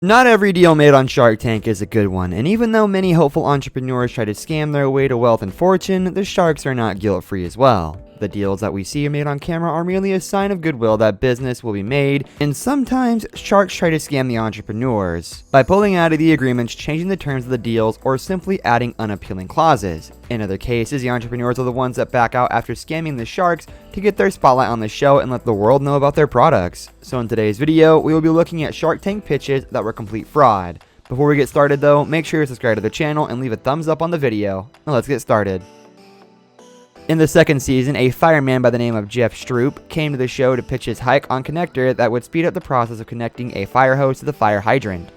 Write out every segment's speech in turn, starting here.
Not every deal made on Shark Tank is a good one, and even though many hopeful entrepreneurs try to scam their way to wealth and fortune, the sharks are not guilt-free as well. The deals that we see made on camera are merely a sign of goodwill that business will be made, and sometimes sharks try to scam the entrepreneurs by pulling out of the agreements, changing the terms of the deals, or simply adding unappealing clauses. In other cases, the entrepreneurs are the ones that back out after scamming the sharks to get their spotlight on the show and let the world know about their products. So in today's video, we will be looking at Shark Tank pitches that were complete fraud. Before we get started though, make sure to subscribe to the channel and leave a thumbs up on the video. Now let's get started. In the second season, a fireman by the name of Jeff Stroop came to the show to pitch his hike-on connector that would speed up the process of connecting a fire hose to the fire hydrant.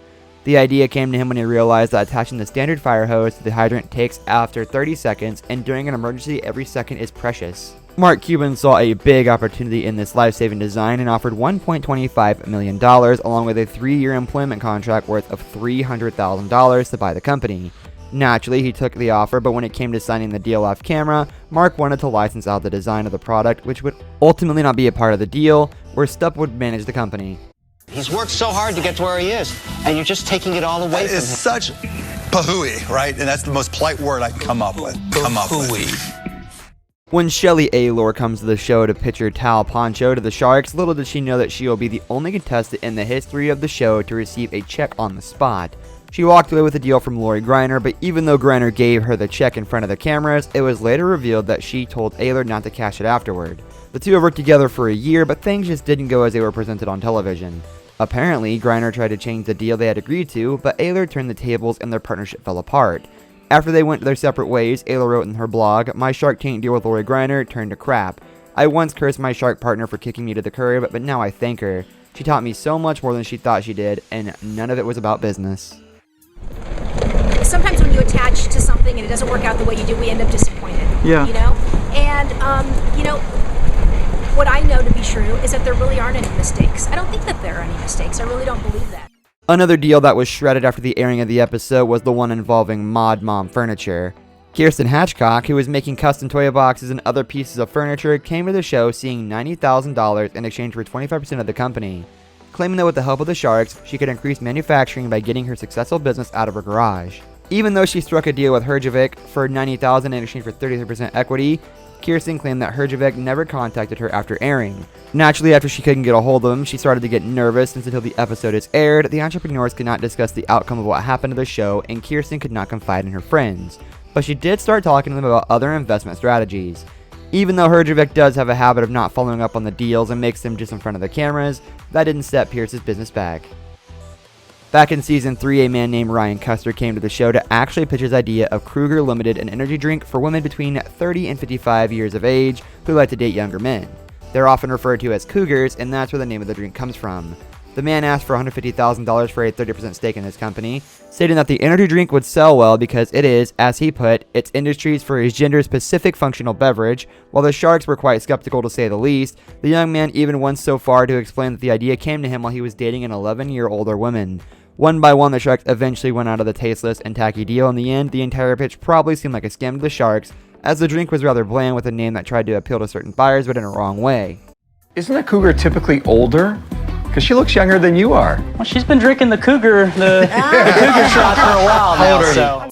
The idea came to him when he realized that attaching the standard fire hose to the hydrant takes after 30 seconds, and during an emergency, every second is precious. Mark Cuban saw a big opportunity in this life-saving design and offered $1.25 million along with a 3-year employment contract worth of $300,000 to buy the company. Naturally, he took the offer, but when it came to signing the deal off camera, Mark wanted to license out the design of the product, which would ultimately not be a part of the deal, where Stupp would manage the company. He's worked so hard to get to where he is, and you're just taking it all away from him. It's such pahooey, right? And that's the most polite word I can come up with. When Shelly Aylor comes to the show to pitch her towel poncho to the sharks, little did she know that she will be the only contestant in the history of the show to receive a check on the spot. She walked away with a deal from Lori Greiner, but even though Greiner gave her the check in front of the cameras, it was later revealed that she told Aylor not to cash it afterward. The two have worked together for a year, but things just didn't go as they were presented on television. Apparently, Greiner tried to change the deal they had agreed to, but Aylor turned the tables and their partnership fell apart. After they went their separate ways, Aylor wrote in her blog, "My Shark Tank deal with Lori Greiner turned to crap. I once cursed my shark partner for kicking me to the curb, but now I thank her. She taught me so much more than she thought she did, and none of it was about business." Sometimes when you attach to something and it doesn't work out the way you do, we end up disappointed. Yeah. You know? And, what I know to be true is that there really aren't any mistakes. I don't think that there are any mistakes. I really don't believe that. Another deal that was shredded after the airing of the episode was the one involving Mod Mom Furniture. Kirsten Hatchcock, who was making custom toy boxes and other pieces of furniture, came to the show seeing $90,000 in exchange for 25% of the company, claiming that with the help of the sharks, she could increase manufacturing by getting her successful business out of her garage. Even though she struck a deal with Herjavec for $90,000 in exchange for 33% equity, Kirsten claimed that Herjavec never contacted her after airing. Naturally, after she couldn't get a hold of him, she started to get nervous, since until the episode is aired, the entrepreneurs could not discuss the outcome of what happened to the show, and Kirsten could not confide in her friends. But she did start talking to them about other investment strategies. Even though Herjavec does have a habit of not following up on the deals and makes them just in front of the cameras, that didn't set Pierce's business back. Back in season 3, a man named Ryan Custer came to the show to actually pitch his idea of Kruger Limited, an energy drink for women between 30 and 55 years of age who like to date younger men. They're often referred to as cougars, and that's where the name of the drink comes from. The man asked for $150,000 for a 30% stake in his company, stating that the energy drink would sell well because it is, as he put, its industries for a gender-specific functional beverage. While the sharks were quite skeptical to say the least, the young man even went so far to explain that the idea came to him while he was dating an 11-year older woman. One by one, the sharks eventually went out of the tasteless and tacky deal. In the end, the entire pitch probably seemed like a scam to the sharks, as the drink was rather bland with a name that tried to appeal to certain buyers but in a wrong way. Isn't a cougar typically older? Because she looks younger than you are. Well, she's been drinking the cougar shot for a while now, so.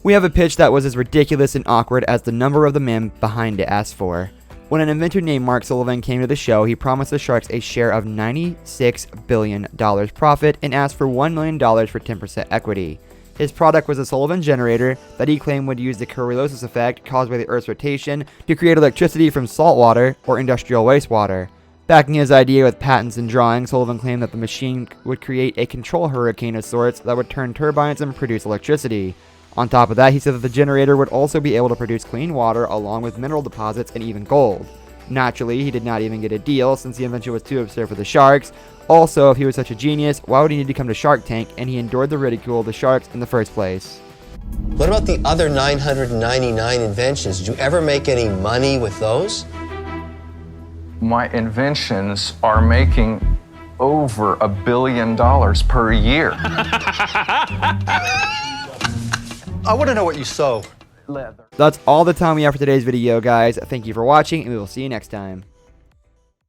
We have a pitch that was as ridiculous and awkward as the number of the men behind it asked for. When an inventor named Mark Sullivan came to the show, he promised the sharks a share of $96 billion profit and asked for $1 million for 10% equity. His product was a Sullivan generator that he claimed would use the Coriolis effect caused by the Earth's rotation to create electricity from salt water or industrial wastewater. Backing his idea with patents and drawings, Sullivan claimed that the machine would create a control hurricane of sorts that would turn turbines and produce electricity. On top of that, he said that the generator would also be able to produce clean water along with mineral deposits and even gold. Naturally, he did not even get a deal since the invention was too absurd for the sharks. Also, if he was such a genius, why would he need to come to Shark Tank? And he endured the ridicule of the sharks in the first place. What about the other 999 inventions? Did you ever make any money with those? My inventions are making over $1 billion per year. I want to know what you sew. Leather. That's all the time we have for today's video, guys. Thank you for watching, and we will see you next time.